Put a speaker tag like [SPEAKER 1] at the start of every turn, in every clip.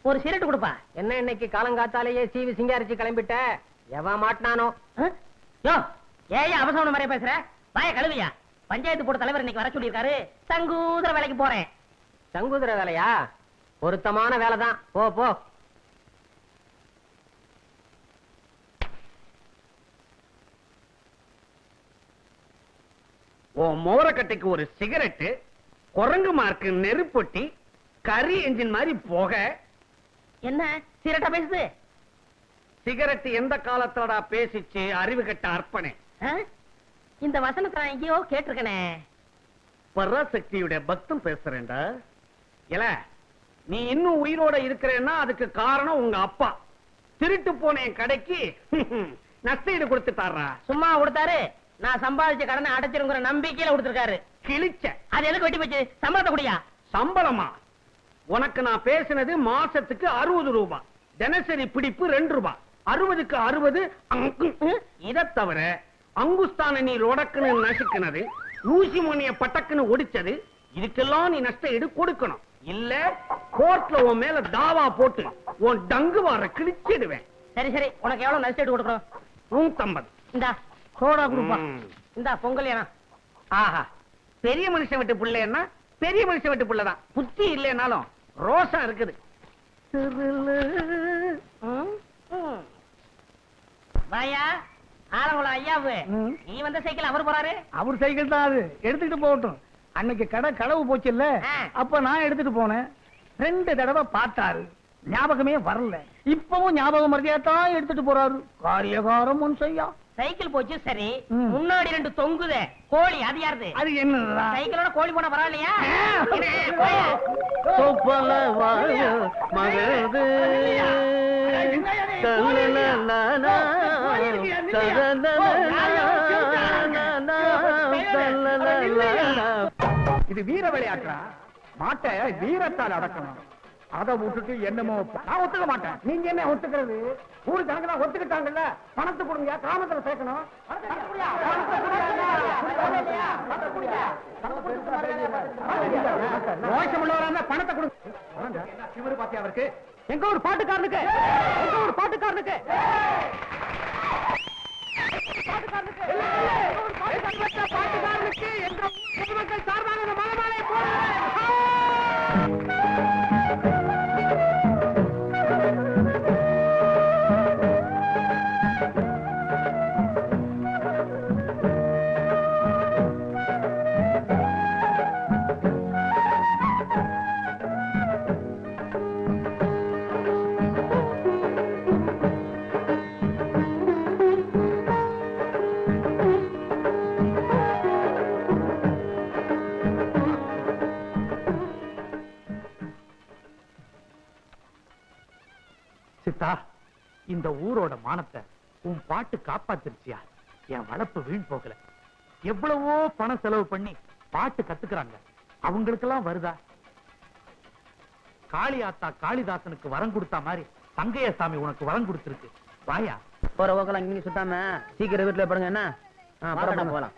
[SPEAKER 1] ஒரு சிரட்டு கொடுப்பா.
[SPEAKER 2] என்ன இன்னைக்கு காலங்காத்தாலேயே சீவி சிங்காரிச்சு கிளம்பிட்ட? எவன் மாட்டினானோ?
[SPEAKER 1] யோ, ஏன் அவசரம் மாதிரியா பேசுற? வாய கழுவியா? பஞ்சாயத்து போர்டு தலைவர் இன்னைக்கு வர சொல்லியிருக்காரு. சங்கூதர வேலைக்கு போறேன்.
[SPEAKER 2] சங்கூதர வேலையா? பொருத்தமான வேலைதான். போ போ.
[SPEAKER 3] மோரக்கட்டைக்கு ஒரு சிகரெட்டு, குரங்கு மார்க்கு நெருப்பொட்டி, கரி என்ஜின் மாதிரி போக.
[SPEAKER 1] என்ன சிரட்டா பேசுது?
[SPEAKER 3] சிகரெட் எந்த காலத்தோட பேசிச்சு? அறிவு கட்ட அர்ப்பணே.
[SPEAKER 1] இந்த வசனத்தை நான் எங்கேயோ கேட்டிருக்கனே.
[SPEAKER 3] பராசக்தியுடைய பக்தம் பேசுறேன்டா. இல்ல, நீ இன்னும் உயிரோட இருக்கிறேன்னா அதுக்கு காரணம் உங்க அப்பா. திருட்டு போன என் கடைக்கு நஷ்டஈடு கொடுத்துட்டாரா?
[SPEAKER 1] சும்மா கொடுத்தாரு. நான் சம்பாதிச்ச கடனை அடைச்சிருங்கிற நம்பிக்கையில கொடுத்திருக்காரு.
[SPEAKER 3] கிழிச்ச.
[SPEAKER 1] அது எனக்கு வெட்டி போச்சு. சம்பளத்தை குடியா?
[SPEAKER 3] சம்பளமா? உனக்கு நான் பேசினது மாசத்துக்கு 60 ரூபாய், தினசரி பிடிப்பு 2 ரூபாய். 60க்கு 60. இதை தவிர அங்குஸ்தான நீ ரொடக்குன்னு நசுக்குனது, ஊசி மணிய பட்டக்குன்னு ஒடிச்சது, இதுக்கெல்லாம் நீ நஷ்ட ஈடு கொடுக்கணும். இல்ல கோர்ட்ல உன் மேல தாவா போட்டு உன் டங்கு வார கிழிச்சிடுவேன்.
[SPEAKER 1] சரி சரி, உனக்கு எவ்வளவு நஷ்ட ஈடு கொடுக்கணும்?
[SPEAKER 3] 150.
[SPEAKER 1] இந்தா சோடா குடுப்பா. இந்தா பொங்கல். ஏனா
[SPEAKER 3] ஆஹா, பெரிய மனுஷன் விட்டு பிள்ளைன்னா பெரிய மனுஷன் விட்டு பிள்ளைதான். புத்தி இல்லைனாலும் ரோசா இருக்குது.
[SPEAKER 1] வாயா ஆலங்குளம் ஐயாவு, நீ வந்த சைக்கிள் அவர் போறாரு.
[SPEAKER 4] அவர் சைக்கிள் தான், அது எடுத்துக்கிட்டு போகட்டும். அன்னைக்கு கடை களவு போச்சு இல்ல, அப்ப நான் எடுத்துட்டு போனேன். 2 தடவை பார்த்தாரு, ஞாபகமே வரல. இப்பவும் ஞாபகம் மரியாதான் எடுத்துட்டு போறாரு. காரியகாரம் முன் செய்யா.
[SPEAKER 1] சைக்கிள் போச்சு சரி, முன்னாடி 2 தொங்குதே கோழி, அது யாருது?
[SPEAKER 4] அது என்னடா?
[SPEAKER 1] சைக்கிளோட கோழி போனா பரவாயில்லையா?
[SPEAKER 4] இது வீர விளையாட்டா? மாட்டை வீரத்தால் அடக்கணும். அதை விட்டுட்டு என்னமோ நான் ஒத்துக்க மாட்டேன். நீங்க என்ன ஒத்துக்கிறது? ஊரு ஜனங்களா ஒத்துக்கிட்டாங்கல்ல, பணத்தை கொடுங்க, கிராமத்துல சேர்க்கணும். பணத்தை கொடுங்க. இவரு பாத்தியா அவருக்கு? எங்க ஒரு பாட்டுக்காரனுக்கு, எங்க ஒரு பாட்டுக்காரனுக்கு, பாட்டுக்காரனுக்கு எங்க பொதுமக்கள் சார்பாக மலமாலை போடுறேன். சித்தா, இந்த ஊரோட மானத்தை உன் பாட்டு காப்பாத்திருச்சியா? என் வளர்ப்பு வீண் போகல. எவ்வளவோ பணம் செலவு பண்ணி பாட்டு கத்துக்கிறாங்க, அவங்களுக்கெல்லாம் வருதா? காளியாத்தா காளிதாசனுக்கு வரம் கொடுத்தா மாதிரி தங்கையசாமி உனக்கு வரம் கொடுத்திருக்கு. வாயா.
[SPEAKER 2] போற ஓக்கலாம் இங்க சுத்தாம சீக்கிரம் வீட்டுல படுங்க. என்ன போலாம்.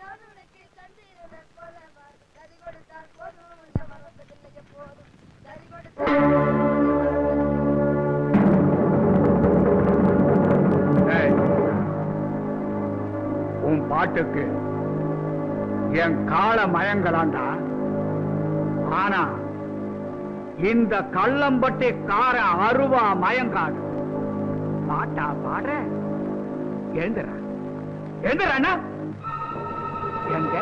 [SPEAKER 4] உன் பாட்டுக்கு என் கால மயங்கலாண்டா. ஆனா இந்த கள்ளம்பட்டி கார அருவா மயங்காடு. பாட்டா பாடுற? எழுந்துற எழுந்துறா. எங்க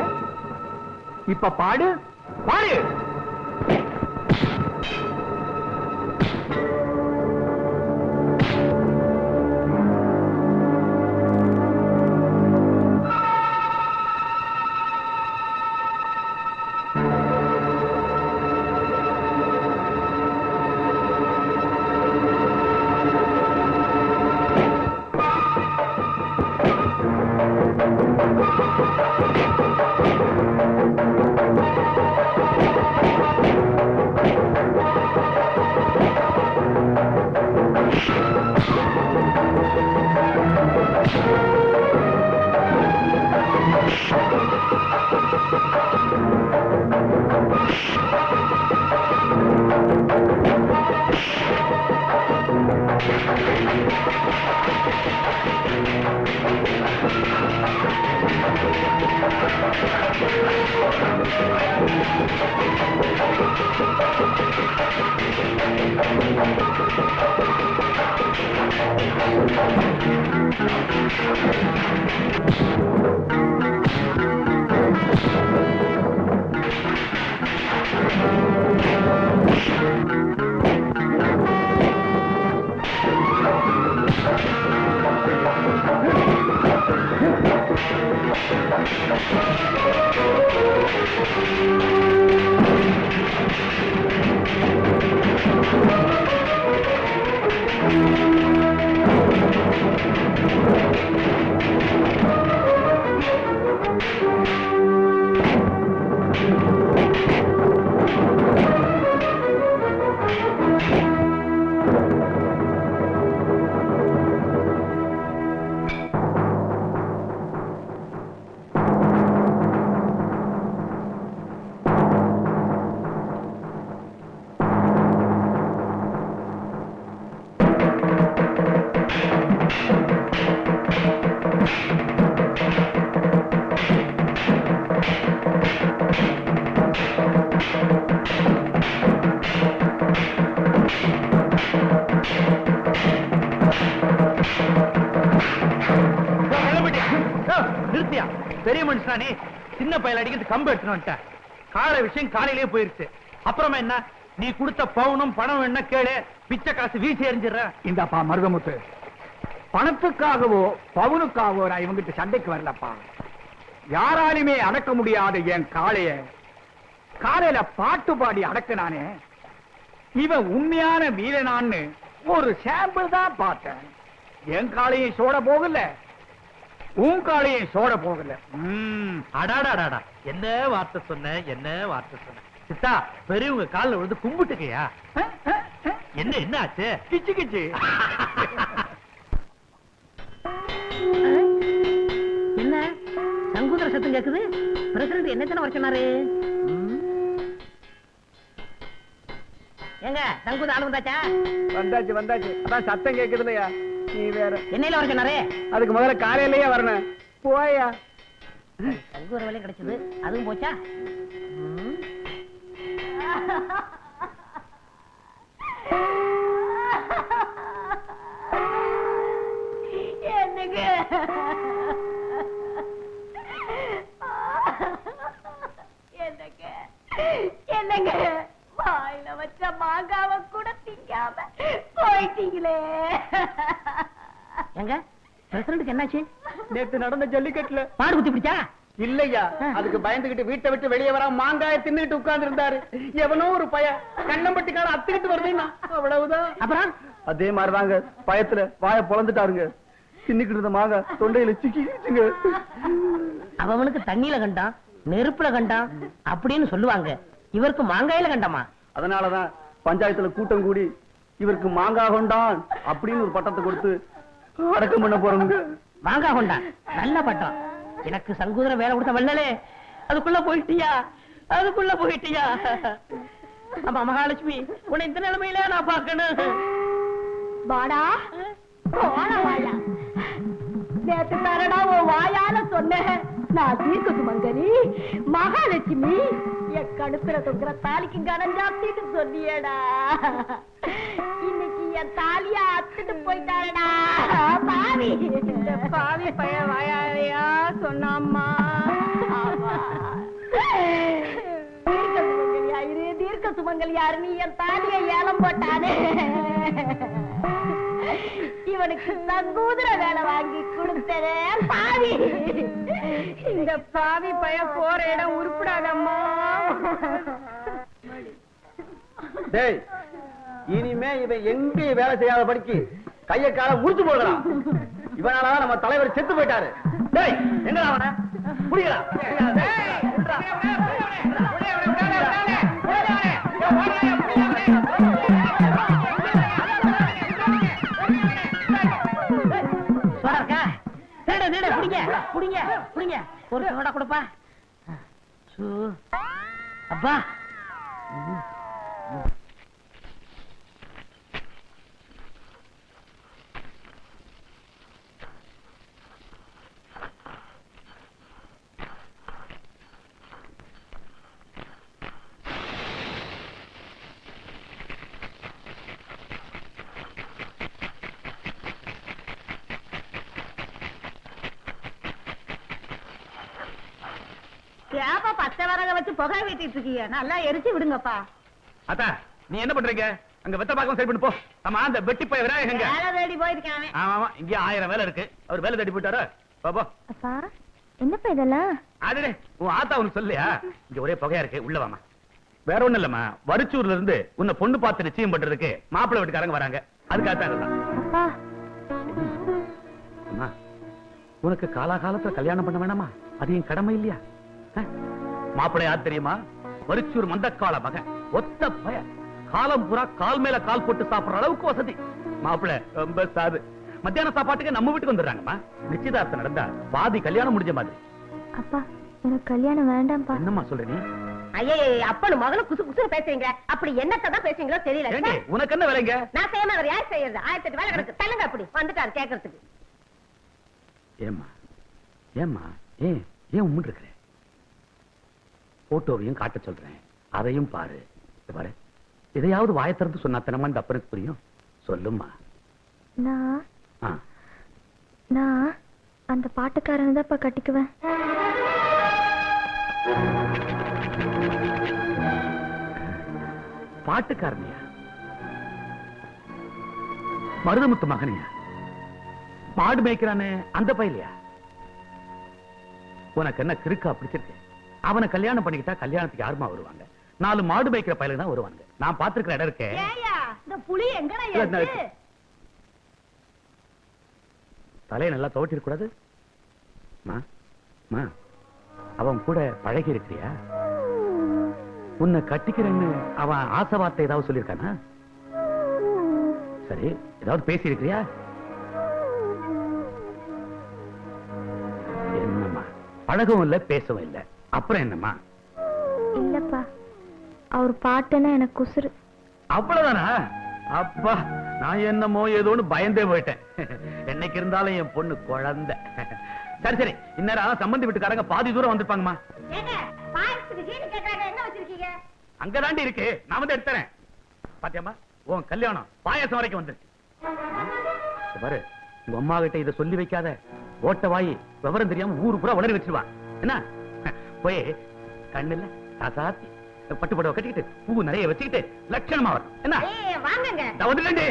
[SPEAKER 4] இப்ப பாடு பாடு.
[SPEAKER 2] நிறுத்தியா பெரிய மனுஷனா நீ சின்ன பயல அடிக்கிறது கம்பு எடுத்துன்னு வந்துட்ட கால விஷயம் காலையிலேயே போயிருச்சு அப்புறமா என்ன நீ கொடுத்த பவுனும் பணம் என்ன கேளு பிச்சை காசு வீசி எறிஞ்சிடுற
[SPEAKER 4] இந்தப்பா மருதமுத்து, பணத்துக்காகவோ பவுனுக்காகவோ நான் இவங்கிட்ட சண்டைக்கு வரலப்பா. யாராலுமே அடக்க முடியாத என் காலையில பாட்டு பாடி அடக்கினானே, இவன் உண்மையான வீரனான்னு ஒரு சாம்பிள் தான் பார்த்தேன். என் காளையும் சோட போகல, உன் காளையும் சோட போகல.
[SPEAKER 2] அடாடாடாடா என்ன வார்த்தை சொன்ன என்ன வார்த்தை சொன்ன சித்தா, பெரியவங்க காலில் விழுந்து கும்பிட்டுக்கையா? என்ன என்ன ஆச்சு?
[SPEAKER 4] கிச்சு கிச்சு.
[SPEAKER 1] என்ன சங்கூதர சத்தம் கேக்குது? பிரசிடண்ட் என்ன வர சொன்னாரு? எங்க சங்கூத ஆளு வந்தாச்சா?
[SPEAKER 4] வந்தாச்சு வந்தாச்சு. அதான் சத்தம் கேக்குது இல்லையா? நீ வேற
[SPEAKER 1] என்னையில வர சொன்னாரு?
[SPEAKER 4] அதுக்கு முதல்ல காலையிலேயே வரணும். போயா,
[SPEAKER 1] சங்கூர வேலை கிடைச்சது, அதுவும் போச்சா?
[SPEAKER 5] என்னங்க என்னங்க என்னங்க வாயில வச்ச மாங்காவ கூட திங்காம போயிட்டீங்களே.
[SPEAKER 1] எங்க பிரசிடண்ட்க்கு என்னாச்சு?
[SPEAKER 4] நேத்து நடந்த ஜல்லிக்கட்டுல
[SPEAKER 1] பாடு குத்தி பிடிச்சா?
[SPEAKER 4] இல்லையா, அதுக்கு பயந்துகிட்டு வீட்டை விட்டு வெளியே வர மாங்காய தின்னுட்டு உட்கார்ந்து இருந்தாரு. எவனோ ஒரு பய கண்ணம்பட்டிக்கார அத்துக்கிட்டு வருதுன்னா அவ்வளவுதான்.
[SPEAKER 1] அப்புறம்
[SPEAKER 4] அதே மாதிரிதாங்க, பயத்துல வாய பொளந்துட்டாருங்க. தின்னுக்கிட்டு இருந்த மாங்காய் தொண்டையில சிக்கிச்சுங்க.
[SPEAKER 1] அவனுக்கு தண்ணியில கண்டான், நெருப்புல கண்டான் அப்படின்னு சொல்லுவாங்க. இவருக்கு மாங்காயில கண்டமா?
[SPEAKER 4] அதனாலதான் பஞ்சாயத்துல கூட்டம் கூடி இவருக்கு மாங்காய் கொண்டான் அப்படின்னு ஒரு பட்டத்தை கொடுத்து அடக்கம் பண்ண போறவங்க.
[SPEAKER 1] மாங்காய் கொண்டான், நல்ல பட்டம். எனக்கு சங்கூதர வேலை கொடுத்த வல்லலே, அதுக்குள்ள போயிட்டியா? அதுக்குள்ள போயிட்டியா? ஆமா மகாலட்சுமி, உன்னை இந்த நிலைமையில நான் பார்க்கணும்.
[SPEAKER 5] வாடா போடா வாயா. நேத்து தரடா உன் வாயால சொன்னேன். நான் தீர்க்க சுமங்கலி மகாலட்சுமி, என் கழுத்துல தொங்குற தாலிக்கு கனம் ஜாஸ்தின்னு சொன்னியடா. இன்னைக்கு என் தாலிய அத்துட்டு போயிட்டாரடா பாவி. இந்த பாவி பைய வாயாலையா சொன்னாம்மா. தீர்க்க சுமங்கலி யாரு? நீ என் தாலிய ஏலம் போட்டானே, இவனுக்கு சங்கூதர வேலை வாங்கி கொடுத்ததே பாவி. இந்த பாவி பைய போற இடம் உருப்படாதம்மா.
[SPEAKER 4] டேய், இனிமே இவன் எங்கேயும் வேலை செய்யாத படிக்கு கைய கால முடிச்சு போடுறான். இவனாலதான் நம்ம தலைவர் செத்து போயிட்டாரு. டேய், எங்கடா அவன புரியல?
[SPEAKER 1] ஒரு சோடா கொடுப்பா. அப்பா
[SPEAKER 5] ஏப்பா பச்சை வரக வச்சு புகை வீட்டிட்டு இருக்கீங்க நல்லா எரிச்சு விடுங்கப்பா.
[SPEAKER 2] அத்தா நீ என்ன பண்றீங்க? அங்க வெத்த பாக்கம் சரி பண்ணி போ. ஆமா அந்த வெட்டி போய் விராக எங்க?
[SPEAKER 5] வேலை தேடி போயிருக்காங்க.
[SPEAKER 2] ஆமா இங்க 1000 வேலை இருக்கு. அவர் வேலை தேடி போயிட்டாரா? போ.
[SPEAKER 6] அப்பா என்னப்பா இதெல்லாம்?
[SPEAKER 2] அதுடே உன் ஆத்தா உனக்கு சொல்லியா? இங்க ஒரே புகையா இருக்கு, உள்ள வாமா. வேற ஒண்ணும் இல்லம்மா, வரிச்சூர்ல இருந்து உன்னை பொண்ணு பார்த்து நிச்சயம் பண்றதுக்கு மாப்பிள்ளை வீட்டுக்காரங்க வராங்க. அதுக்காகத்தான்.
[SPEAKER 6] அப்பா
[SPEAKER 2] அம்மா உனக்கு காலாகாலத்துல கல்யாணம் பண்ண வேணாமா? அது என் கடமை இல்லையா? மாப்பிள்ளை யார் தெரியுமா? வரிச்சூர் மந்தக்கால மகன், ஒத்த பய, காலம் பூரா கால் மேல கால் போட்டு சாப்பிடுற அளவுக்கு வசதி. மாப்பிள்ளை ரொம்ப சாது. மத்தியான சாப்பாட்டுக்கு நம்ம வீட்டுக்கு வந்துடுறாங்கம்மா. நிச்சயதார்த்தம் நடந்தா பாதி கல்யாணம் முடிஞ்ச மாதிரி.
[SPEAKER 6] அப்பா எனக்கு கல்யாணம் வேண்டாம்ப்பா.
[SPEAKER 2] என்னம்மா சொல்ற நீ?
[SPEAKER 5] ஐயே அப்பனும் மகளும் குசு குசு பேசுறீங்க. அப்படி என்னத்தான் பேசுறீங்களோ தெரியல.
[SPEAKER 2] ஏண்டி, உனக்கு என்ன வேலைங்க?
[SPEAKER 5] நான் செய்யாம அவர் யார் செய்யறது? 1008 வேலை கிடக்கு. தள்ளுங்க அப்படி வந்துட்டாரு கேட்கறதுக்கு.
[SPEAKER 2] ஏம்மா ஏம்மா ஏன் உம்முன்னு இருக்கிற? போட்டோவையும் காட்ட சொல்றேன், அதையும் பாரு. பாரு, இதையாவது வாயை திறந்து சொன்னா தனமா இந்த அப்பனுக்கு புரியும். சொல்லும்மா.
[SPEAKER 6] நான் அந்த பாட்டுக்காரன் தான்ப்பா கட்டிக்குவேன்.
[SPEAKER 2] பாட்டுக்காரனியா? மருதமுத்து மகனியா? மாடு மேய்க்கிறானே அந்த பையலையா? உனக்கு என்ன கிறுக்கா பிடிச்சிருக்கு? அவனை கல்யாணம் பண்ணிக்கிட்டா கல்யாணத்துக்கு யாருமா வருவாங்க? 4 மாடு மேய்க்கிற பையல தான் வருவாங்க. நான் பாத்துருக்கிற இடம் இருக்கே.
[SPEAKER 5] இந்த புலி எங்கடா இருக்கு?
[SPEAKER 2] தலையை நல்லா துவட்டி இருக்க கூடாது. அவன் கூட பழகி இருக்கிறியா? உன்னை கட்டிக்கிறேன்னு அவன் ஆசை வார்த்தை ஏதாவது சொல்லியிருக்கானா? சரி, ஏதாவது பேசி இருக்கிறியா? என்னம்மா, பழகவும் இல்ல பேசவும் இல்ல, அப்புறம் என்னம்மா?
[SPEAKER 6] இல்லப்பா, அவர் பாட்டுன்னா எனக்கு குசுறு.
[SPEAKER 2] அவ்வளவுதானா? அப்பா, நான் என்னமோ ஏதோன்னு பயந்தே போயிட்டேன். என்னைக்கு இருந்தாலும் என் பொண்ணு குழந்தை. சரி சரி, இந்நேரம் சம்பந்தி வீட்டுக்காரங்க பாதி தூரம் வந்திருப்பாங்கம்மா. அங்கதாண்டி இருக்கு, நான் வந்து எடுத்துறேன். பாத்தியம்மா, உன் கல்யாணம் பாயாசம் வரைக்கும் வந்துருக்கு. பாரு, உங்க அம்மா கிட்ட இதை சொல்லி வைக்காத. ஓட்ட வாயி விவரம் தெரியாம ஊரு பூரா உளறி வச்சிருவா. என்ன போய் கண்ணு இல்ல காசாத்தி பட்டு படவை கட்டிக்கிட்டு பூ நிறைய வச்சுக்கிட்டு லட்சணமா வரும். என்ன
[SPEAKER 5] வாங்க
[SPEAKER 2] வந்துட்டே.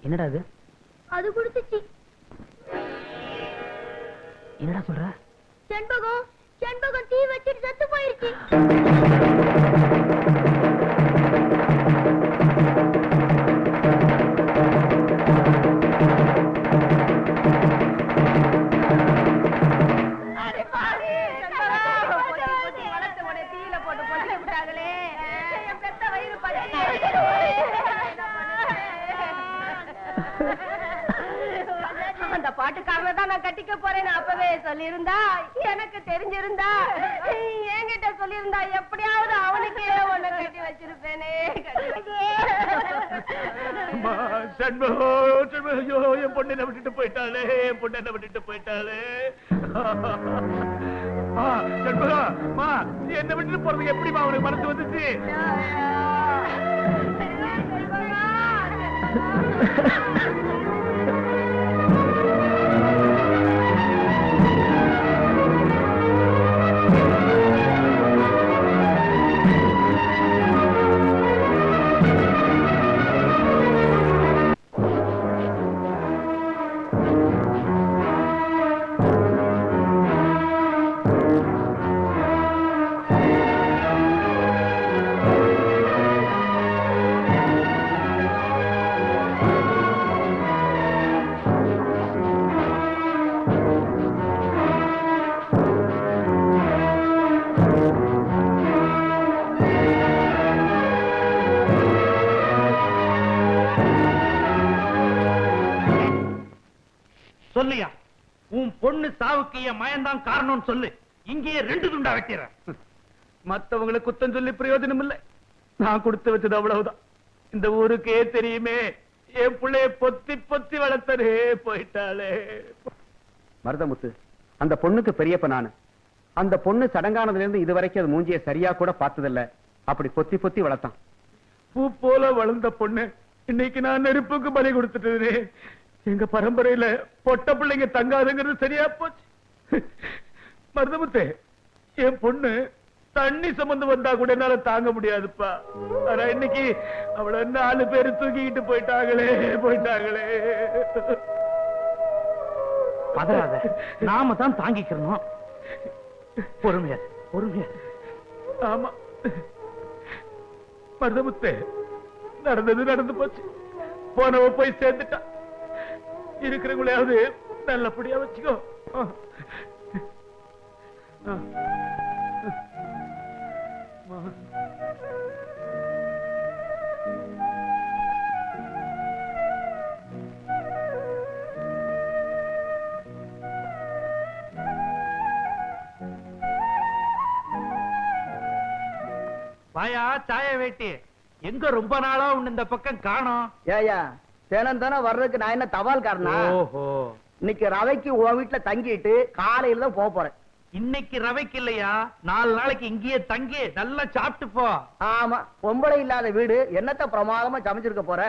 [SPEAKER 2] என்னடா அது?
[SPEAKER 6] அது குடிச்சிச்சு.
[SPEAKER 2] என்னடா சொல்ற?
[SPEAKER 6] செண்பகம் தீ வச்சிட்டு செத்து போயிருச்சு.
[SPEAKER 5] அந்த பாட்டுக்காரனை தான் நான் கட்டிக்க போறேன்னு அப்பவே சொல்லியிருந்தா, எனக்கு தெரிஞ்சிருந்தா, என்கிட்ட சொல்லியிருந்தா எப்படியாவது அவனுக்கு ஒண்ணு கட்டி வச்சிருப்பேனே.
[SPEAKER 2] என் பொண்ணு என்ன விட்டுட்டு போயிட்டாளே, என் பொண்ணு என்ன விட்டுட்டு போயிட்டாளே. என்ன விட்டுட்டு போறதுக்கு எப்படிமா அவனுக்கு மனசு வந்துச்சு? சொல்லியா உன் பொண்ணு சாவுக்கு என் மயன்தான் காரணம்னு சொல்லு, இங்கேயே 2 துண்டா வெட்டிடுறேன். மத்தவங்களை குத்தம் சொல்லி பிரயோஜனம் இல்லை, நான் கொடுத்து வச்சது அவ்வளவுதான். இந்த ஊருக்கே தெரியுமே என் பிள்ளைய பொத்தி பொத்தி வளர்த்தனே போயிட்டாளே.
[SPEAKER 3] மருதமுத்து, அந்த பொண்ணுக்கு பெரியப்ப நானு. அந்த பொண்ணு சடங்கானதுல இருந்து இதுவரைக்கும் அது மூஞ்சிய சரியா கூட பார்த்ததில்ல. அப்படி பொத்தி பொத்தி வளர்த்தான்.
[SPEAKER 2] பூ போல வளர்ந்த பொண்ணு இன்னைக்கு நான் நெருப்புக்கு பலி கொடுத்துட்டேனே. எங்க பரம்பரையில பொட்ட பிள்ளைங்க தங்காதுங்கிறது சரியா போச்சு. மருதமுத்தே, என் பொண்ணு தண்ணி சுமந்து வந்தா கூட என்னால தாங்க முடியாதுப்பா. ஆனா இன்னைக்கு அவள 4 பேரு தூக்கிக்கிட்டு போயிட்டாங்களே. பதறாத, நாம தான் தாங்கிக்கிறோம். பொறுமையா. ஆமா மருதமுத்தே, நடந்தது நடந்து போச்சு. போனவ போய் சேர்ந்துட்டா. இருக்கிறவங்களையாவது நல்லபடியா வச்சுக்கோ. வாயா சாய வேட்டி, எங்க ரொம்ப நாளா உன்ன இந்த பக்கம் காணோம்.
[SPEAKER 4] ஏயா சேனம் தானே வர்றதுக்கு நான் என்ன தபால் காரணா?
[SPEAKER 2] ஓஹோ,
[SPEAKER 4] இன்னைக்கு ரவைக்கு உன் வீட்டுல தங்கிட்டு காலையில தான் போக போறேன்.
[SPEAKER 2] இன்னைக்கு ரவைக்கு இல்லையா, 4 நாளைக்கு இங்கேயே தங்கி நல்லா சாப்பிட்டு போ.
[SPEAKER 4] ஆமா, பொம்பளை இல்லாத வீடு என்னத்த பிரமாதமா சமைச்சிருக்க போற.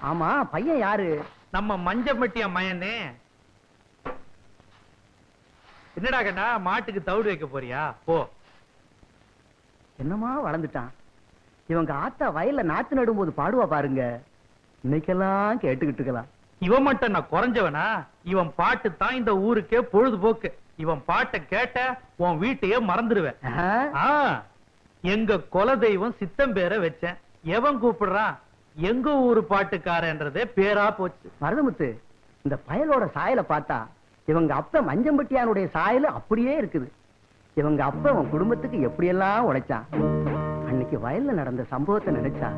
[SPEAKER 4] ஆமா, பையன் யாரு?
[SPEAKER 2] நம்ம மஞ்சப்பட்டியா மயனே. என்னடா கண்ணா, மாட்டுக்கு தவிடு வைக்க போறியா? போ.
[SPEAKER 4] என்னமா வளர்ந்துட்டான். இவங்க ஆத்தா வயல்ல நாத்து நடும்போது பாடுவா பாருங்க, இன்னைக்கெல்லாம் கேட்டுக்கிட்டு இருக்கலாம்.
[SPEAKER 2] இவன் மட்டும் நான் குறைஞ்சவனா? இவன் பாட்டு தான் இந்த ஊருக்கே பொழுதுபோக்கு. இவன் பாட்டை கேட்ட உன் வீட்டையே மறந்துடுவேன். எங்க குல தெய்வம் சித்தம் பேரை வச்சேன். எவன் கூப்பிடுறான்? எங்க ஊரு பாட்டுக்காரன்றதே பேரா போச்சு.
[SPEAKER 4] மருதமுத்து, இந்த பயலோட சாயலை பார்த்தா இவங்க அப்ப மஞ்சம்பட்டியானுடைய சாயல் அப்படியே இருக்குது. இவங்க அப்ப உன் குடும்பத்துக்கு எப்படியெல்லாம் உழைச்சான். அன்னைக்கு வயல்ல நடந்த சம்பவத்தை நினைச்சா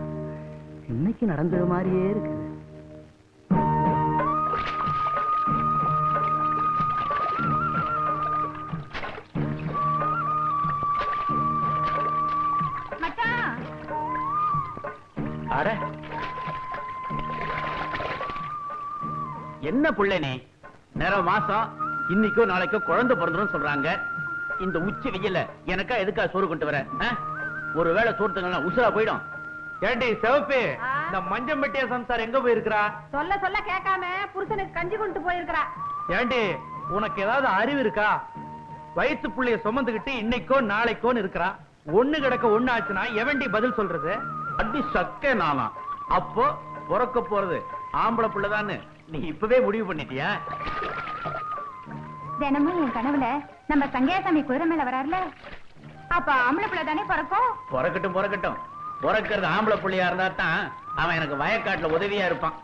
[SPEAKER 4] இன்னைக்கு நடந்தது மாதிரியே இருக்குது.
[SPEAKER 2] அட, என்ன புள்ள நீ? நேரம் மாசம் இன்னைக்கோ நாளைக்கோ குழந்தை பிறந்துரும் சொல்றாங்க. இந்த உச்சி வெயில்ல எனக்கா எதுக்கா சோறு கொண்டு வர? ஒருவேளை சோறு தங்கலாம் உசுரா போயிடும். ஏண்டி சிவப்பு, இந்த மஞ்சம்பட்டியா சம்சார் எங்க போயிருக்கிறா?
[SPEAKER 5] சொல்ல சொல்ல கேட்காம புருஷனுக்கு கஞ்சி கொண்டு போயிருக்கிறா.
[SPEAKER 2] ஏண்டி, உனக்கு ஏதாவது அறிவு இருக்கா? வயிற்று புள்ளைய சுமந்துகிட்டு இன்னைக்கோ நாளைக்கோன்னு இருக்கிறா. ஒண்ணு கிடக்க ஒண்ணு ஆச்சுன்னா எவண்டி பதில் சொல்றது? அடி சக்க நானா? அப்போ பிறக்க போறது ஆம்பளை பிள்ளைதான்னு நீ இப்பவே முடிவு பண்ணிட்டியா?
[SPEAKER 6] தினமும் என் கனவுல நம்ம சங்கையாசாமி குதிரை மேல வராருல, அப்ப ஆம்பளை பிள்ளை தானே பிறக்கும்.
[SPEAKER 2] பிறக்கட்டும். பிறக்கிறது ஆம்பளை பிள்ளையா இருந்தா தான் அவன் எனக்கு வயக்காட்டுல உதவியா இருப்பான்.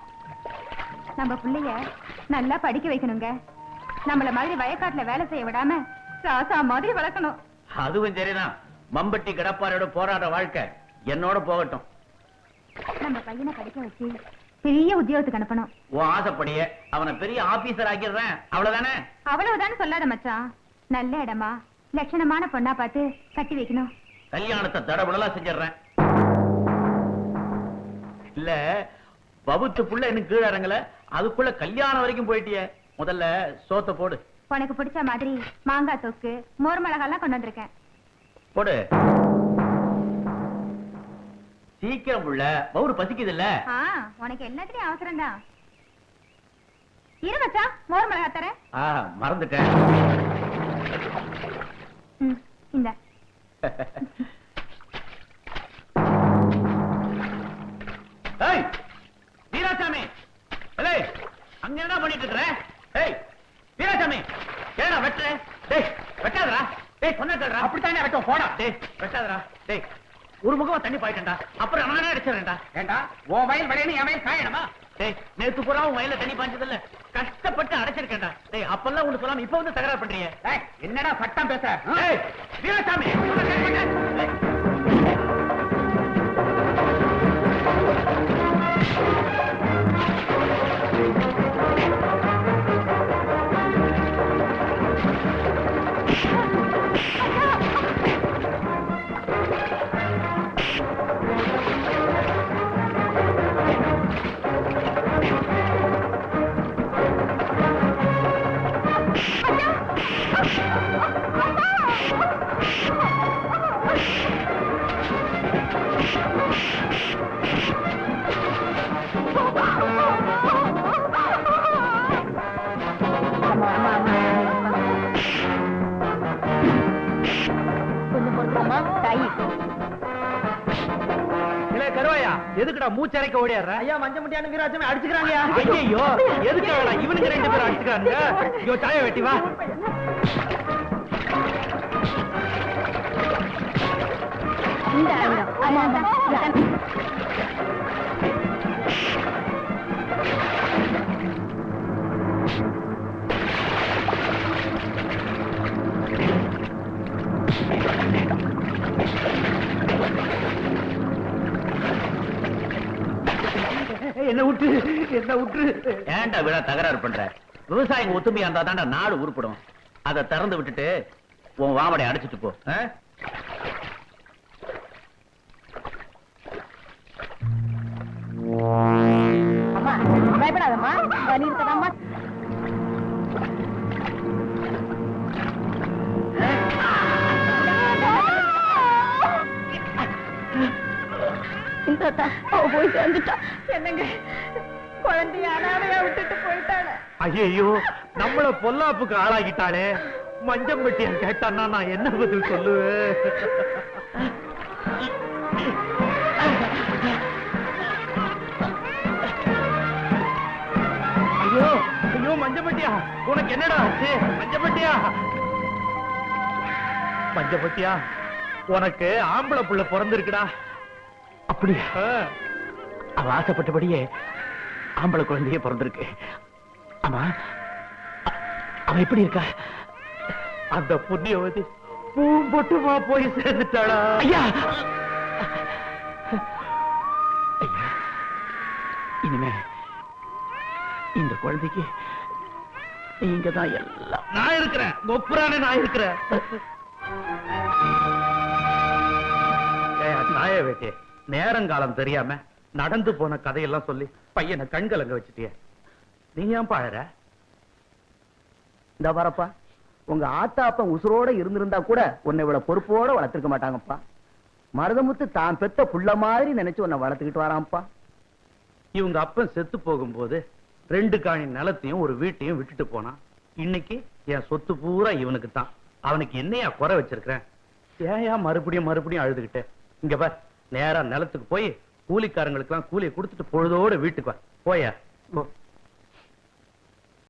[SPEAKER 6] நம்ம பிள்ளைய நல்லா படிக்க வைக்கணுங்க. நம்மள மாதிரி வயக்காட்டுல வேலை செய்ய விடாம ராசா மாதிரி வளர்க்கணும்.
[SPEAKER 2] அதுவும் சரிதான். மம்பட்டி கடப்பாரோட போராட வாழ்க்கை என்னோட போகட்டும்.
[SPEAKER 6] நம்ம பையனை படிக்க வச்சு பெரிய உத்தியோகத்துக்கு அனுப்பணும்.
[SPEAKER 2] உன் ஆசைப்படியே அவனை பெரிய ஆபீசர் ஆக்கிடுறேன், அவ்வளவுதானே?
[SPEAKER 6] அவ்வளவுதான் சொல்லாத மச்சான். நல்ல இடமா லட்சணமான பொண்ணா பார்த்து கட்டி வைக்கணும்.
[SPEAKER 2] கல்யாணத்தை தடபுடலா செஞ்சிடறேன். இல்ல பவுத்து புள்ள எனக்கு கீழ இறங்கல, அதுக்குள்ள கல்யாணம் வரைக்கும் போயிட்டிய. முதல்ல சோத்த போடு.
[SPEAKER 6] உனக்கு பிடிச்ச மாதிரி மாங்காய் தொக்கு, மோர் மிளகாலாம் கொண்டு வந்திருக்கேன்.
[SPEAKER 2] போடு சீக்கிரம் புள்ள, பவுரு பசிக்குது இல்ல?
[SPEAKER 6] உனக்கு எல்லாத்துலயும் அவசரம் தான். இரு மச்சான், மோர் மிளகா தரேன்.
[SPEAKER 2] மறந்துட்டேன்.
[SPEAKER 6] இந்த
[SPEAKER 2] வீராசாமி, அங்க என்ன பண்ணிட்டு இருக்கிற? வீராசாமி, ஏடா வெட்டுற? வெட்டாதரா, சொன்னா அப்படித்தானே வெட்டும். போடா, வெட்டாதரா. ஒரு முகமா தண்ணி பாயிட்டா, அப்புறம் நானே அடிச்சிடறேன்டா. ஏண்டா உன் வயல் விளையாடு என் வயல் காயணுமா? நேத்து பூரா உன் வயல்ல தண்ணி பாய்ச்சதில்ல, கஷ்டப்பட்டு அடைச்சிருக்கேன்டா. அப்பெல்லாம் ஒண்ணு சொல்லாம இப்ப வந்து தகராறு பண்றீங்க. என்னடா சட்டம் பேச? வீராசாமி,
[SPEAKER 5] பொறுத்துக்கம்மா தாய்.
[SPEAKER 2] இல்ல கருவாயா எதுக்குடா மூச்சரைக்க ஓடியாடுற?
[SPEAKER 1] ஐயா மஞ்ச முட்டியான வீராஜமே அடிச்சுக்கிறாங்க.
[SPEAKER 2] ஐயோ எதுக்கு வேணாம் இவனுக்கு 2 பேரும் அடிச்சுக்கிறாங்க. ஐயோ தாய வெட்டி வா.
[SPEAKER 5] இந்த ஆயிரம். ஆமா ஆமா.
[SPEAKER 2] என்ன விட்டு ஏன்டா விழா தகராறு பண்ற? விவசாயிங்க ஒத்துமையா இருந்தா தான்டா நாடு உருப்படும். அதை திறந்து விட்டுட்டு உன் வாமடை அடிச்சிட்டு போ.
[SPEAKER 5] அம்மா பயப்படாதம்மா, வலி இருக்கதாம்மா. இந்த போய் சேர்ந்துட்டா. என்னங்க குழந்தைய அனாதையா விட்டுட்டு போயிட்டாளே.
[SPEAKER 2] ஐயோ நம்மள பொல்லாப்புக்கு ஆளாகிட்டாளே. மஞ்சம் பெட்டியை கேட்டான்னா நான் என்ன பதில் சொல்லுவேன்? ஐயோ ஐயோ மஞ்சப்பட்டியா, உனக்கு என்னடா ஆச்சு? மஞ்சப்பட்டியா மஞ்சப்பட்டியா, உனக்கு ஆம்பளை புள்ள பிறந்திருக்குடா. அப்படியா? அவ ஆசைப்பட்டபடியே ஆம்பளை குழந்தையே பிறந்திருக்கு. ஆமா அவ எப்படி இருக்கா? அந்த புண்ணியவதி பூம்பொட்டுமா போய் சேர்ந்துட்டாளா? ஐயா ஐயா, இனிமே இந்த குழந்தைக்கு நீங்க தான் எல்லாம். நான் இருக்கிறேன், ஒப்புறானே நான் இருக்கிறேன். நாய வேட்டே, நேரங்காலம் தெரியாம நடந்து போன கதையெல்லாம் சொல்லி பையனை கண்கலங்க வச்சுட்டிய. நீ ஏன் பாழற?
[SPEAKER 4] இந்த வரப்பா, உங்க ஆத்தா அப்பா உசுரோட இருந்திருந்தா கூட உன்னை இவ்வளவு பொறுப்போட வளர்த்திருக்க மாட்டாங்கப்பா. மருதமுத்து தான் பெத்த புள்ள மாதிரி நினைச்சு உன்னை வளர்த்துக்கிட்டு வரான்ப்பா.
[SPEAKER 2] இவங்க அப்பன் செத்து போகும்போது 2 காணி நிலத்தையும் ஒரு வீட்டையும் விட்டுட்டு போனான். இன்னைக்கு என் சொத்து பூரா இவனுக்கு தான். அவனுக்கு என்னையா குறை வச்சிருக்கிறேன்? ஏயா மறுபடியும் அழுதுகிட்ட? இங்க பார், நேரா நிலத்துக்கு போய் கூலிக்காரங்களுக்கு எல்லாம் கூலியை கொடுத்துட்டு பொழுதோட வீட்டுக்கு வா. போயா போ.